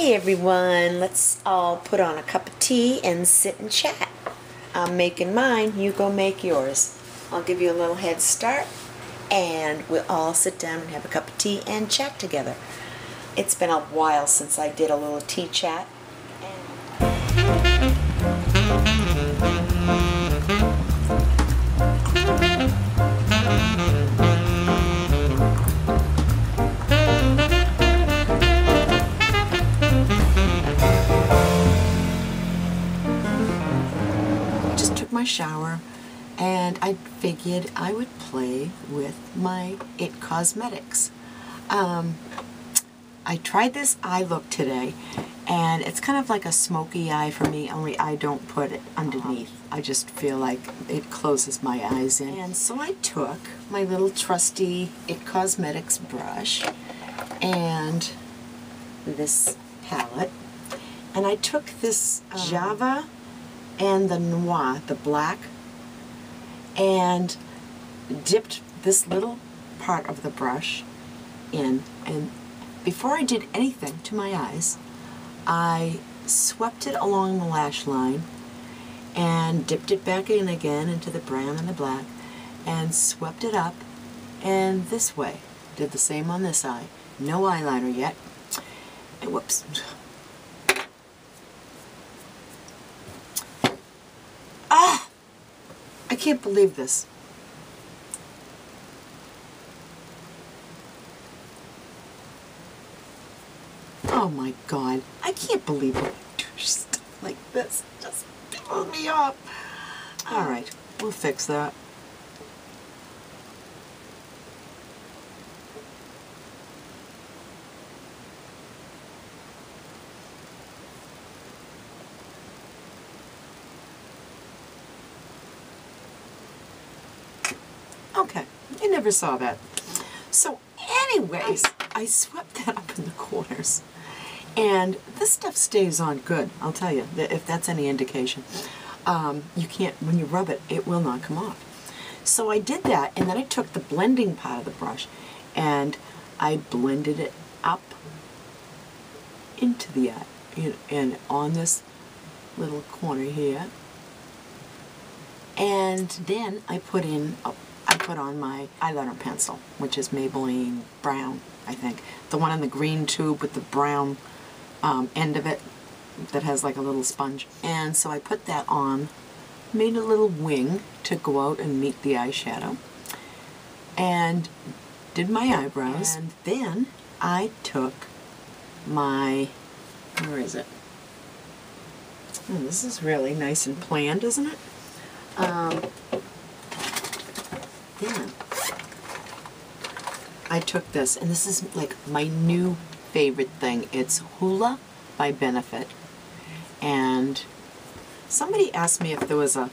Hey everyone, let's all put on a cup of tea and sit and chat. I'm making mine, you go make yours. I'll give you a little head start and we'll all sit down and have a cup of tea and chat together. It's been a while since I did a little tea chat. My shower, and I figured I would play with my IT Cosmetics. I tried this eye look today, and it's kind of like a smoky eye for me, only I don't put it underneath. I just feel like it closes my eyes in. And so I took my little trusty IT Cosmetics brush and this palette, and I took this Java and the Noir, the black, and dipped this little part of the brush in, and before I did anything to my eyes, I swept it along the lash line and dipped it back in again into the brown and the black and swept it up, and this way. Did the same on this eye. No eyeliner yet. And whoops. Ah! I can't believe this. Oh my God. I can't believe it. Stuff like this just blows me up. Alright, we'll fix that. Okay, you never saw that. So anyways, I swept that up in the corners. And this stuff stays on good, I'll tell you, if that's any indication. You can't, when you rub it, it will not come off. So I did that, and then I took the blending part of the brush, and I blended it up into the eye, and on this little corner here. And then I put on my eyeliner pencil, which is Maybelline Brown, I think. The one in the green tube with the brown end of it that has like a little sponge. And so I put that on, made a little wing to go out and meet the eyeshadow, and did my eyebrows. And then I took my, where is it? Oh, this is really nice and planned, isn't it? Then I took this, and this is like my new favorite thing. It's Hula by Benefit, and somebody asked me if there was a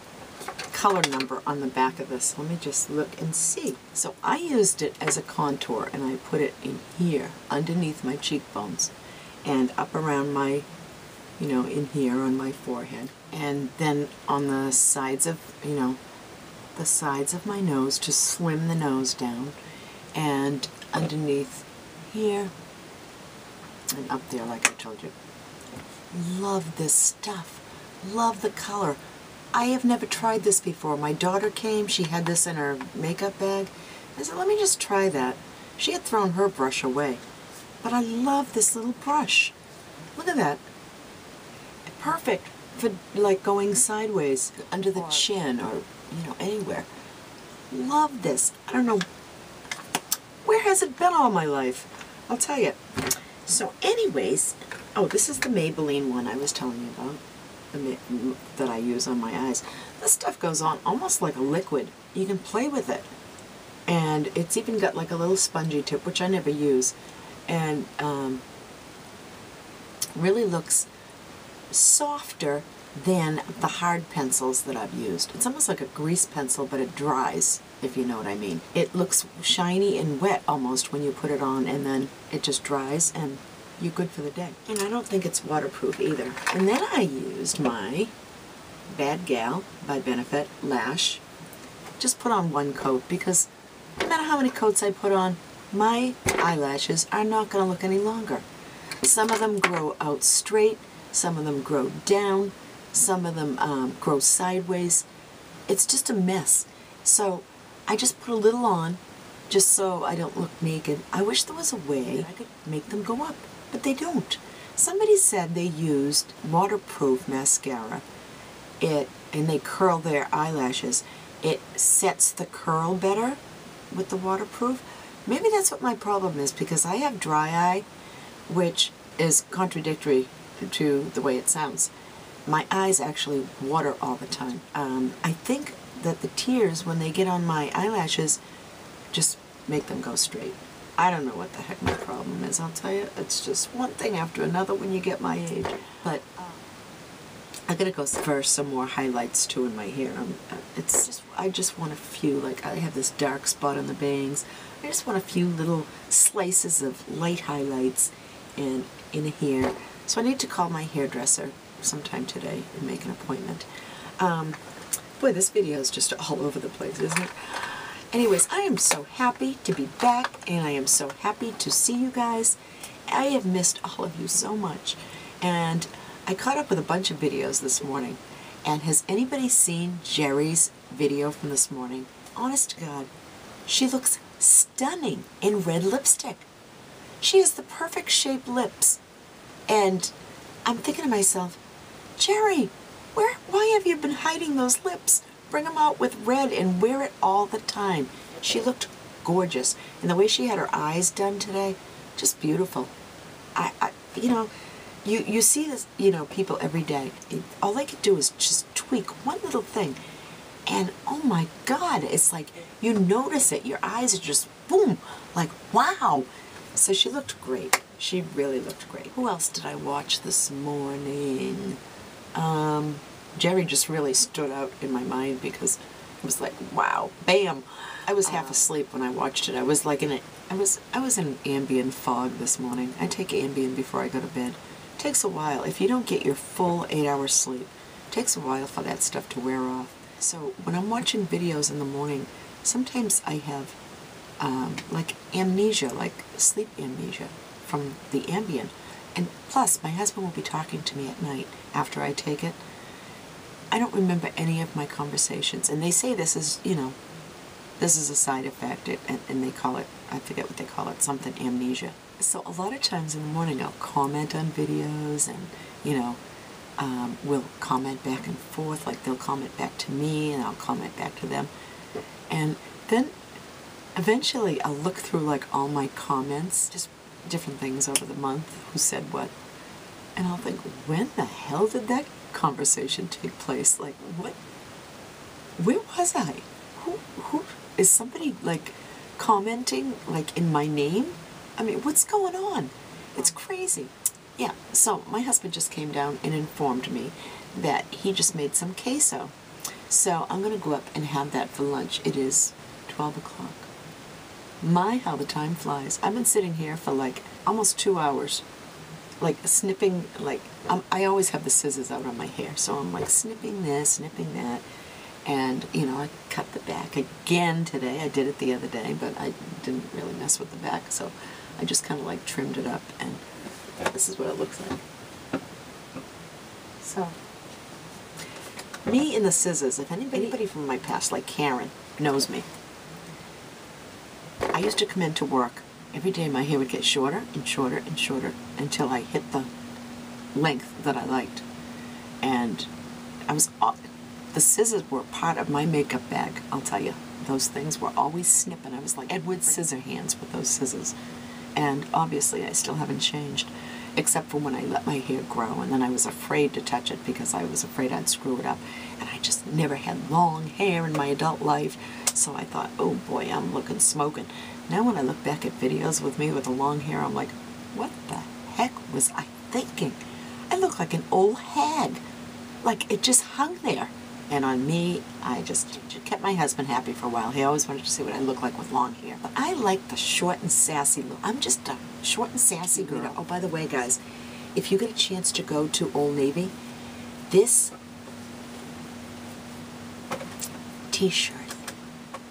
color number on the back of this. Let me just look and see. So I used it as a contour, and I put it in here underneath my cheekbones and up around my, in here on my forehead, and then on the sides of, the sides of my nose to slim the nose down, and underneath here and up there, like I told you. Love this stuff. Love the color. I have never tried this before. My daughter came, she had this in her makeup bag. I said, let me just try that. She had thrown her brush away. But I love this little brush. Look at that. Perfect for like going sideways under the chin, or anywhere. Love this. I don't know, where has it been all my life? I'll tell you. So anyways, oh, this is the Maybelline one I was telling you about, that I use on my eyes. This stuff goes on almost like a liquid. You can play with it. And it's even got like a little spongy tip, which I never use. And really looks softer than the hard pencils that I've used. It's almost like a grease pencil, but it dries, if you know what I mean. It looks shiny and wet almost when you put it on, and then it just dries and you're good for the day. And I don't think it's waterproof either. And then I used my Bad Gal by Benefit Lash. Just put on one coat, because no matter how many coats I put on, my eyelashes are not going to look any longer. Some of them grow out straight, some of them grow down, some of them grow sideways. It's just a mess. So I just put a little on just so I don't look naked. I wish there was a way I could make them go up, but they don't. Somebody said they used waterproof mascara. And they curl their eyelashes. It sets the curl better with the waterproof. Maybe that's what my problem is, because I have dry eye, which is contradictory to the way it sounds. My eyes actually water all the time. I think that the tears, when they get on my eyelashes, just make them go straight. I don't know what the heck my problem is, I'll tell you. It's just one thing after another when you get my age. But I'm gonna go for some more highlights too in my hair. I just want a few, like I have this dark spot on the bangs. I just want a few little slices of light highlights in here. So I need to call my hairdresser sometime today and make an appointment. Boy, this video is just all over the place, isn't it? Anyways, I am so happy to be back, and I am so happy to see you guys. I have missed all of you so much, and I caught up with a bunch of videos this morning. And has anybody seen Jerry's video from this morning? Honest to God, she looks stunning in red lipstick. She has the perfect shaped lips. And I'm thinking to myself, Jerry, why have you been hiding those lips? Bring them out with red and wear it all the time. She looked gorgeous. And the way she had her eyes done today, just beautiful. You see this, people every day. All they could do is just tweak one little thing. And oh my God, it's like you notice it. Your eyes are just boom, like wow. So she looked great. She really looked great. Who else did I watch this morning? Jerry just really stood out in my mind because it was like, wow, bam. I was half asleep when I watched it. I was like I was in Ambien fog this morning. I take Ambien before I go to bed. It takes a while. If you don't get your full 8 hours sleep, it takes a while for that stuff to wear off. So when I'm watching videos in the morning, sometimes I have like amnesia, like sleep amnesia from the Ambien. And plus, my husband will be talking to me at night after I take it. I don't remember any of my conversations. And they say this is, this is a side effect, and they call it, I forget what they call it, something amnesia. So a lot of times in the morning I'll comment on videos and, we'll comment back and forth, like they'll comment back to me and I'll comment back to them. And then eventually I'll look through like all my comments, just different things over the month, who said what, and I'll think, when the hell did that conversation take place? Like, what? Where was I? Who is somebody like commenting like in my name? I mean, what's going on? It's crazy. Yeah, so my husband just came down and informed me that he just made some queso. So I'm going to go up and have that for lunch. It is 12 o'clock. My, how the time flies. I've been sitting here for like almost 2 hours, like snipping, like, I always have the scissors out on my hair, so I'm like snipping this, snipping that, and, I cut the back again today. I did it the other day, but I didn't really mess with the back, so I just kind of like trimmed it up, and this is what it looks like. So, me and the scissors, if anybody from my past, like Karen, knows me, I used to come into work. Every day my hair would get shorter and shorter and shorter until I hit the length that I liked. And the scissors were part of my makeup bag, I'll tell you. Those things were always snipping. I was like Edward Scissorhands with those scissors. And obviously I still haven't changed, except for when I let my hair grow, and then I was afraid to touch it because I was afraid I'd screw it up. And I just never had long hair in my adult life, so I thought, oh boy, I'm looking smoking. Now when I look back at videos with me with the long hair, I'm like, what the heck was I thinking? I look like an old hag. Like, it just hung there. And on me, I just kept my husband happy for a while. He always wanted to see what I look like with long hair. But I like the short and sassy look. I'm just a short and sassy girl. Oh, by the way, guys, if you get a chance to go to Old Navy, this t-shirt,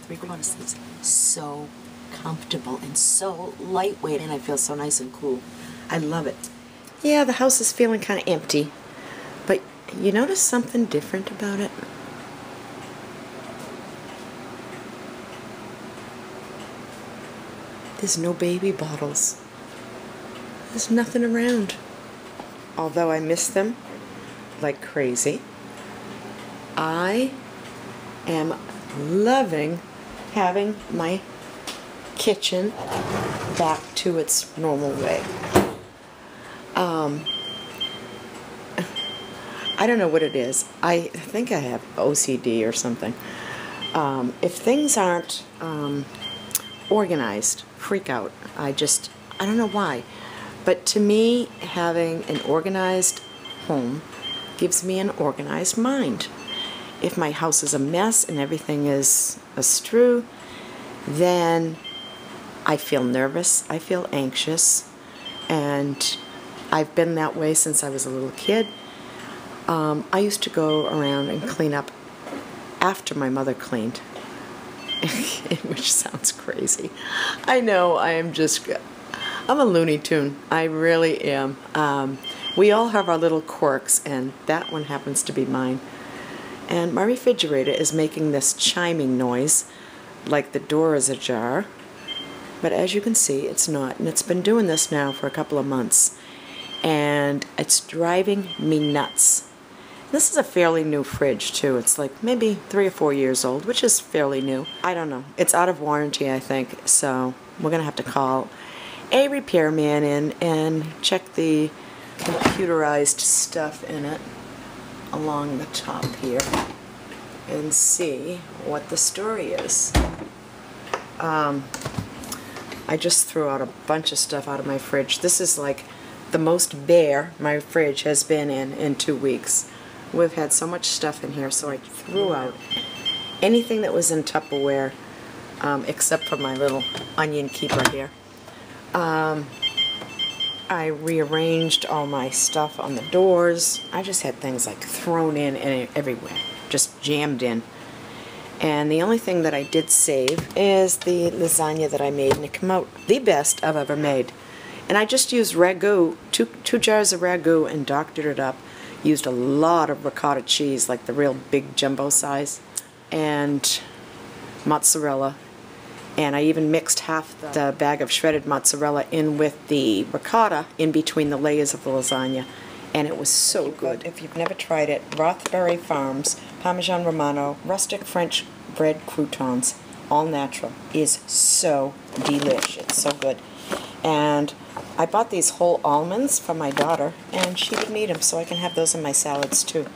3/4 sleeves, so comfortable and so lightweight, and I feel so nice and cool. I love it. Yeah, the house is feeling kind of empty. But you notice something different about it? There's no baby bottles. There's nothing around. Although I miss them like crazy, I am loving having my kitchen back to its normal way. I don't know what it is. I think I have OCD or something. If things aren't organized, freak out. I don't know why. But to me, having an organized home gives me an organized mind. If my house is a mess and everything is askew, then I feel nervous, I feel anxious, and I've been that way since I was a little kid. I used to go around and clean up after my mother cleaned, which sounds crazy. I know, I'm a Looney Tune. I really am. We all have our little quirks, and that one happens to be mine. And my refrigerator is making this chiming noise, like the door is ajar. But as you can see, it's not. And it's been doing this now for a couple of months. And it's driving me nuts. This is a fairly new fridge, too. It's like maybe 3 or 4 years old, which is fairly new. I don't know. It's out of warranty, I think. So we're going to have to call a repairman in and check the computerized stuff in it along the top here and see what the story is. I just threw out a bunch of stuff out of my fridge. This is like the most bare my fridge has been in 2 weeks. We've had so much stuff in here, so I threw out anything that was in Tupperware except for my little onion keeper here. I rearranged all my stuff on the doors. I just had things like thrown in and everywhere, just jammed in. And the only thing that I did save is the lasagna that I made, and it came out the best I've ever made. And I just used ragu, two jars of ragu, and doctored it up. Used a lot of ricotta cheese, like the real big jumbo size, and mozzarella. And I even mixed half the bag of shredded mozzarella in with the ricotta in between the layers of the lasagna. And it was so good. If you've never tried it, Rothbury Farms Parmesan Romano rustic French bread croutons, all natural, is so delish. It's so good. And I bought these whole almonds for my daughter, and she didn't eat them, so I can have those in my salads too.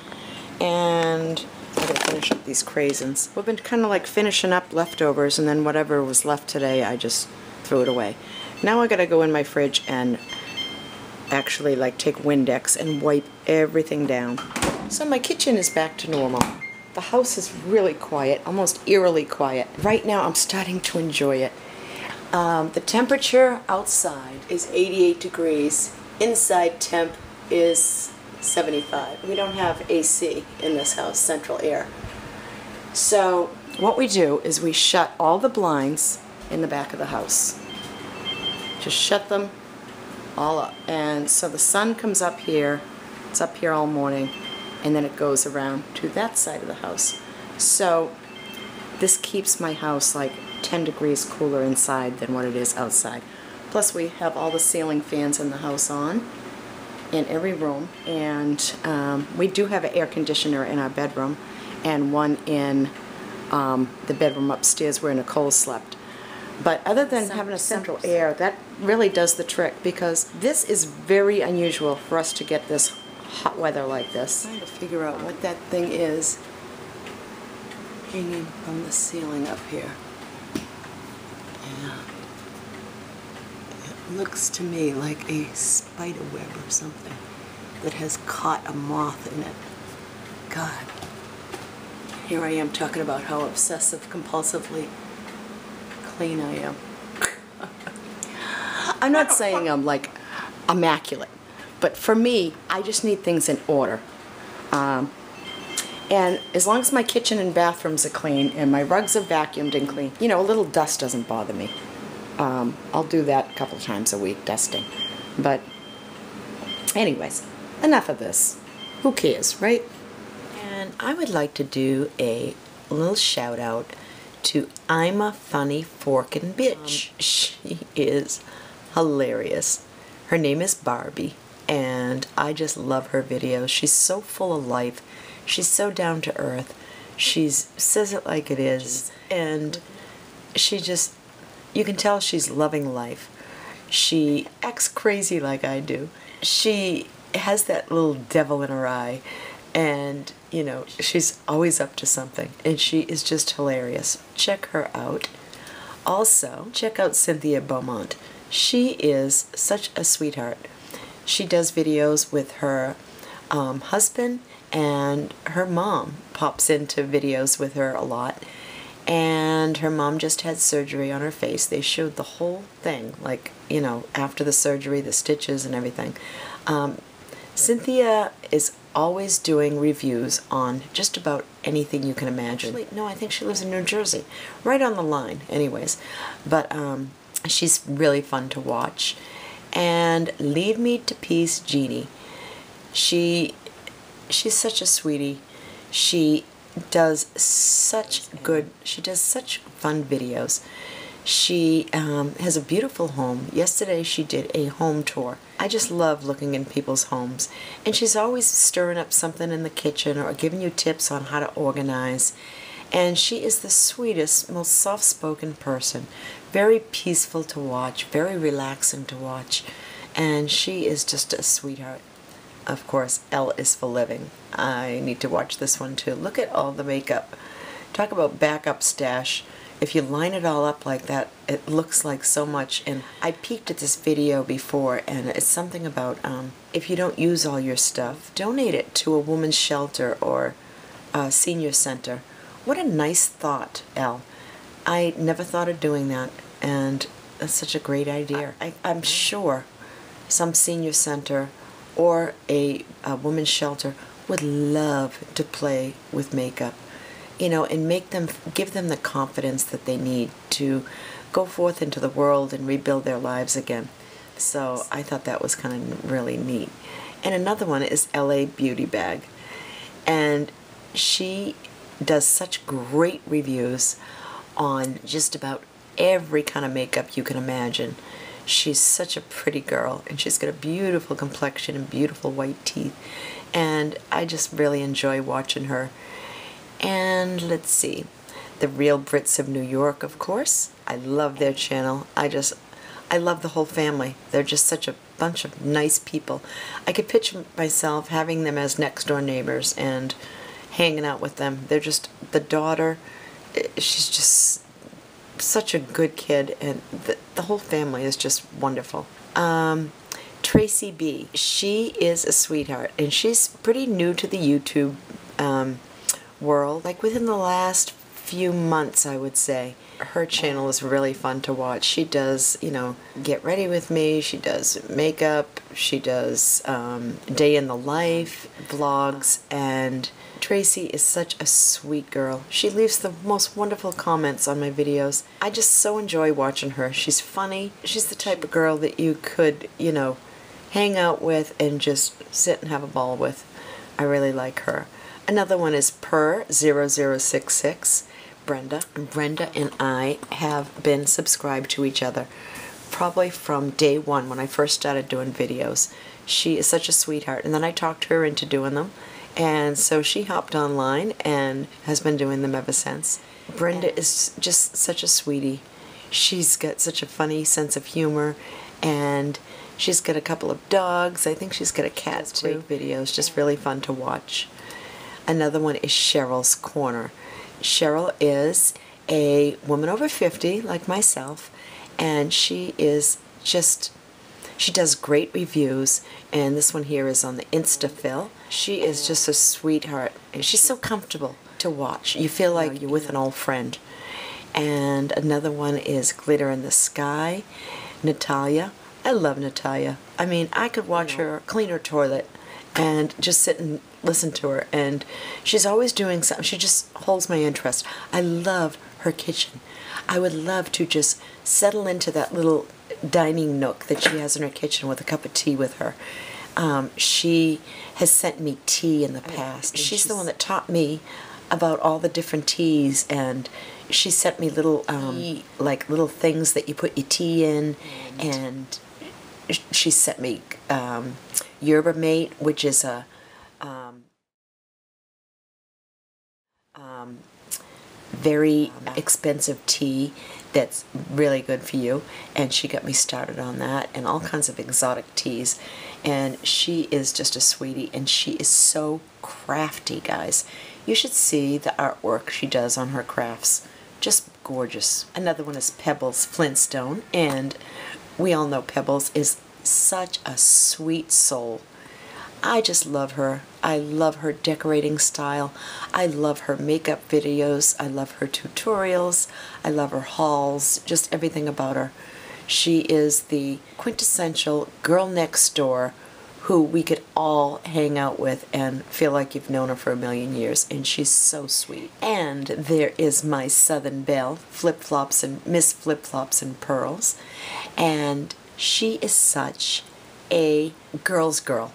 And I'm going to finish up these craisins. We've been kind of like finishing up leftovers, and then whatever was left today, I just threw it away. Now I got to go in my fridge and actually like take Windex and wipe everything down. So my kitchen is back to normal. The house is really quiet, almost eerily quiet. Right now I'm starting to enjoy it. The temperature outside is 88 degrees. Inside temp is 75. We don't have AC in this house, central air. So what we do is we shut all the blinds in the back of the house. Just shut them all up. And so the sun comes up here, it's up here all morning, and then it goes around to that side of the house. So this keeps my house like 10 degrees cooler inside than what it is outside. Plus we have all the ceiling fans in the house on in every room, and we do have an air conditioner in our bedroom and one in the bedroom upstairs where Nicole slept. But other than having a central air, that really does the trick, because this is very unusual for us to get this hot weather like this. I'm trying to figure out what that thing is hanging from the ceiling up here. Yeah. It looks to me like a spider web or something that has caught a moth in it. God. Here I am talking about how obsessive compulsively clean I am. I'm not saying I'm like immaculate, but for me, I just need things in order. And as long as my kitchen and bathrooms are clean and my rugs are vacuumed and clean, you know, a little dust doesn't bother me. I'll do that a couple times a week, dusting. But Anyways, enough of this. Who cares, right? And I would like to do a little shout out to I'm a Funny Forkin' Bitch. She is hilarious. Her name is Barbie, and I just love her videos. She's so full of life. She's so down to earth. She says it like it is, and she just, you can tell she's loving life. She acts crazy like I do. She has that little devil in her eye, and you know, she's always up to something, and she is just hilarious. Check her out. Also, check out Cynthia Beaumont. She is such a sweetheart. She does videos with her husband, and her mom pops into videos with her a lot. And her mom just had surgery on her face. They showed the whole thing, like, you know, after the surgery, the stitches and everything. Cynthia is always doing reviews on just about anything you can imagine. Actually, no, I think she lives in New Jersey, right on the line, anyways. But she's really fun to watch. And Leave Me to Peace, Jeannie. She's such a sweetie. She does such fun videos. She has a beautiful home. Yesterday she did a home tour. I just love looking in people's homes. And she's always stirring up something in the kitchen or giving you tips on how to organize. And she is the sweetest, most soft-spoken person. Very peaceful to watch, very relaxing to watch. And she is just a sweetheart. Of course, L is for living. I need to watch this one too. Look at all the makeup. Talk about backup stash. If you line it all up like that, it looks like so much. And I peeked at this video before, and it's something about if you don't use all your stuff, donate it to a woman's shelter or a senior center. What a nice thought, Elle. I never thought of doing that, and that's such a great idea. I'm sure some senior center or a women's shelter would love to play with makeup, you know, and give them the confidence that they need to go forth into the world and rebuild their lives again. So I thought that was kind of really neat. And another one is LA Beauty Bag, and she does such great reviews on just about every kind of makeup you can imagine. She's such a pretty girl, and she's got a beautiful complexion and beautiful white teeth, and I just really enjoy watching her. And let's see, The Real Brits of New York, of course. I love their channel. I love the whole family. They're just such a bunch of nice people. I could picture myself having them as next door neighbors and hanging out with them. They're just, the daughter, she's just such a good kid, and the whole family is just wonderful. Tracy Be, she is a sweetheart, and she's pretty new to the YouTube world, like within the last few months, I would say. Her channel is really fun to watch. She does, you know, Get Ready With Me, she does makeup, she does day in the life, vlogs, and Tracy is such a sweet girl. She leaves the most wonderful comments on my videos. I just so enjoy watching her. She's funny. She's the type of girl that you could, you know, hang out with and just sit and have a ball with. I really like her. Another one is Per0066, Brenda. Brenda and I have been subscribed to each other probably from day one when I first started doing videos. She is such a sweetheart, and then I talked her into doing them. And so she hopped online and has been doing them ever since. Brenda is just such a sweetie. She's got such a funny sense of humor, and she's got a couple of dogs. I think she's got a cat too. Great videos, just really fun to watch. Another one is Cheryl's Corner. Cheryl is a woman over 50, like myself, and she is just, she does great reviews, and this one here is on the Instafill. She is just a sweetheart, and she's so comfortable to watch. You feel like you're with an old friend. And another one is Glitter in the Sky, Natalia. I love Natalia. I mean, I could watch her clean her toilet and just sit and listen to her, and she's always doing something. She just holds my interest. I love her kitchen. I would love to just settle into that little dining nook that she has in her kitchen with a cup of tea with her. She has sent me tea in the past. She's the one that taught me about all the different teas, and she sent me little like little things that you put your tea in, and she sent me Yerba Mate, which is a very expensive tea that's really good for you, and she got me started on that, and all kinds of exotic teas. And she is just a sweetie, and she is so crafty, guys. You should see the artwork she does on her crafts. Just gorgeous. Another one is Pebbles Flintstone, and we all know Pebbles is such a sweet soul. I just love her. I love her decorating style. I love her makeup videos. I love her tutorials. I love her hauls, just everything about her. She is the quintessential girl next door who we could all hang out with and feel like you've known her for a million years, and she's so sweet. And there is my Southern Belle, Flip-Flops and Miss Flip-Flops and Pearls, and she is such a girl's girl.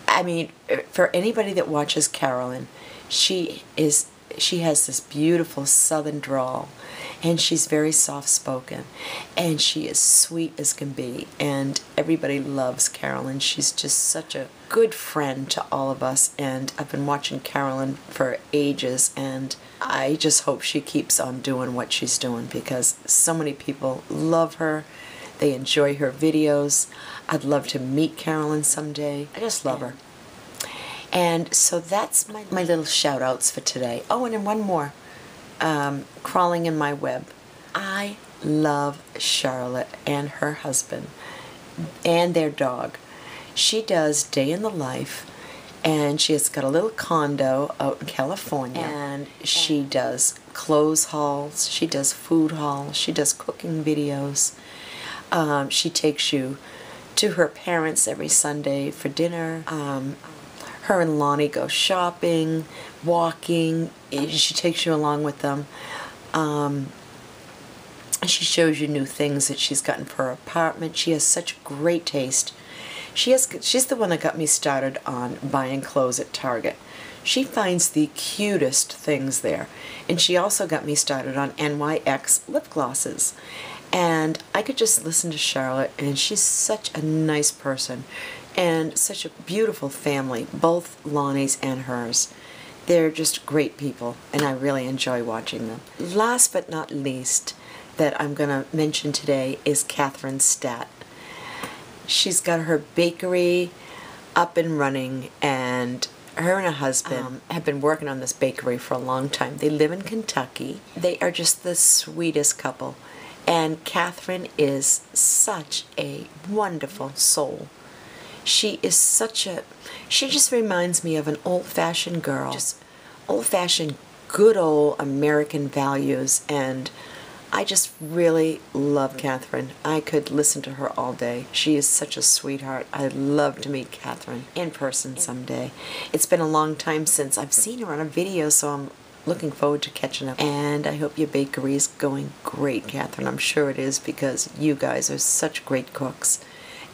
I mean, for anybody that watches Carolyn, she has this beautiful southern drawl, and she's very soft-spoken, and she is sweet as can be, and everybody loves Carolyn. She's just such a good friend to all of us, and I've been watching Carolyn for ages, and I just hope she keeps on doing what she's doing, because so many people love her. They enjoy her videos. I'd love to meet Carolyn someday. I just love her. And so that's my little shout-outs for today. Oh, and then one more. Crawling in my web. I love Charlotte and her husband and their dog. She does day in the life, and she has got a little condo out in California, and she does clothes hauls, she does food hauls, she does cooking videos. She takes you to her parents every Sunday for dinner. Her and Lonnie go shopping, walking. She takes you along with them. She shows you new things that she's gotten for her apartment. She has such great taste. She's the one that got me started on buying clothes at Target. She finds the cutest things there. And she also got me started on NYX lip glosses. And I could just listen to Charlotte, and she's such a nice person and such a beautiful family, both Lonnie's and hers. They're just great people, and I really enjoy watching them. Last but not least that I'm going to mention today is Katherine Stat. She's got her bakery up and running, and her and her husband have been working on this bakery for a long time. They live in Kentucky. They are just the sweetest couple. And Katherine is such a wonderful soul. She is she just reminds me of an old-fashioned girl. Just old-fashioned, good old American values. And I just really love Katherine. I could listen to her all day. She is such a sweetheart. I'd love to meet Katherine in person someday. It's been a long time since I've seen her on a video, so I'm looking forward to catching up. And I hope your bakery is going great, Katherine. I'm sure it is, because you guys are such great cooks.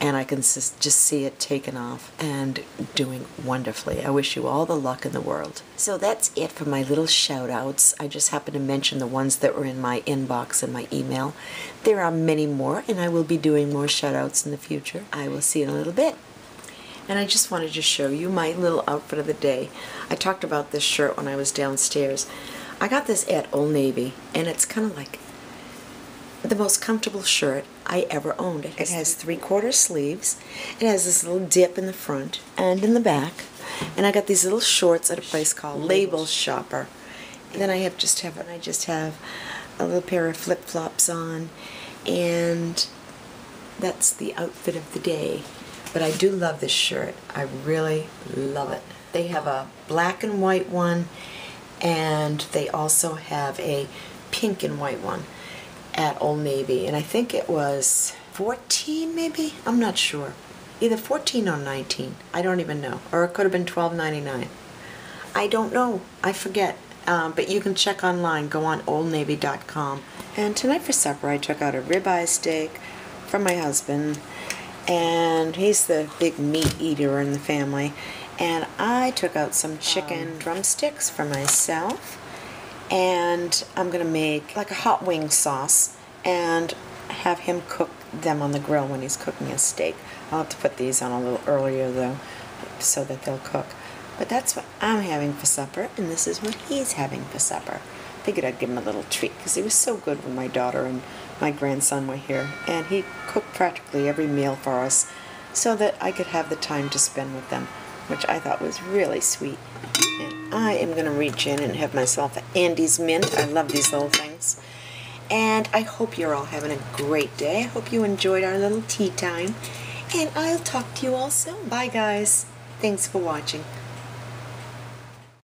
And I can just see it taking off and doing wonderfully. I wish you all the luck in the world. So that's it for my little shout-outs. I just happened to mention the ones that were in my inbox and my email. There are many more, and I will be doing more shout-outs in the future. I will see you in a little bit. And I just wanted to show you my little outfit of the day. I talked about this shirt when I was downstairs. I got this at Old Navy, and it's kind of like the most comfortable shirt I ever owned. It has 3/4 sleeves. It has this little dip in the front and in the back. And I got these little shorts at a place called Label Shopper. And then I just have a little pair of flip-flops on, and that's the outfit of the day. But I do love this shirt. I really love it. They have a black and white one, and they also have a pink and white one at Old Navy. And I think it was $14 maybe? I'm not sure. Either $14 or $19. I don't even know. Or it could have been $12.99. I don't know. I forget. But you can check online. Go on oldnavy.com. And tonight for supper I took out a ribeye steak from my husband, and he's the big meat eater in the family. And I took out some chicken drumsticks for myself, and I'm gonna make like a hot wing sauce and have him cook them on the grill when he's cooking his steak. I'll have to put these on a little earlier though, so that they'll cook. But that's what I'm having for supper, and this is what he's having for supper. Figured I'd give him a little treat because he was so good when my daughter and my grandson were here, and he cooked practically every meal for us so that I could have the time to spend with them, which I thought was really sweet. And I am going to reach in and have myself an Andy's Mint. I love these little things. And I hope you're all having a great day. I hope you enjoyed our little tea time. And I'll talk to you all soon. Bye, guys. Thanks for watching.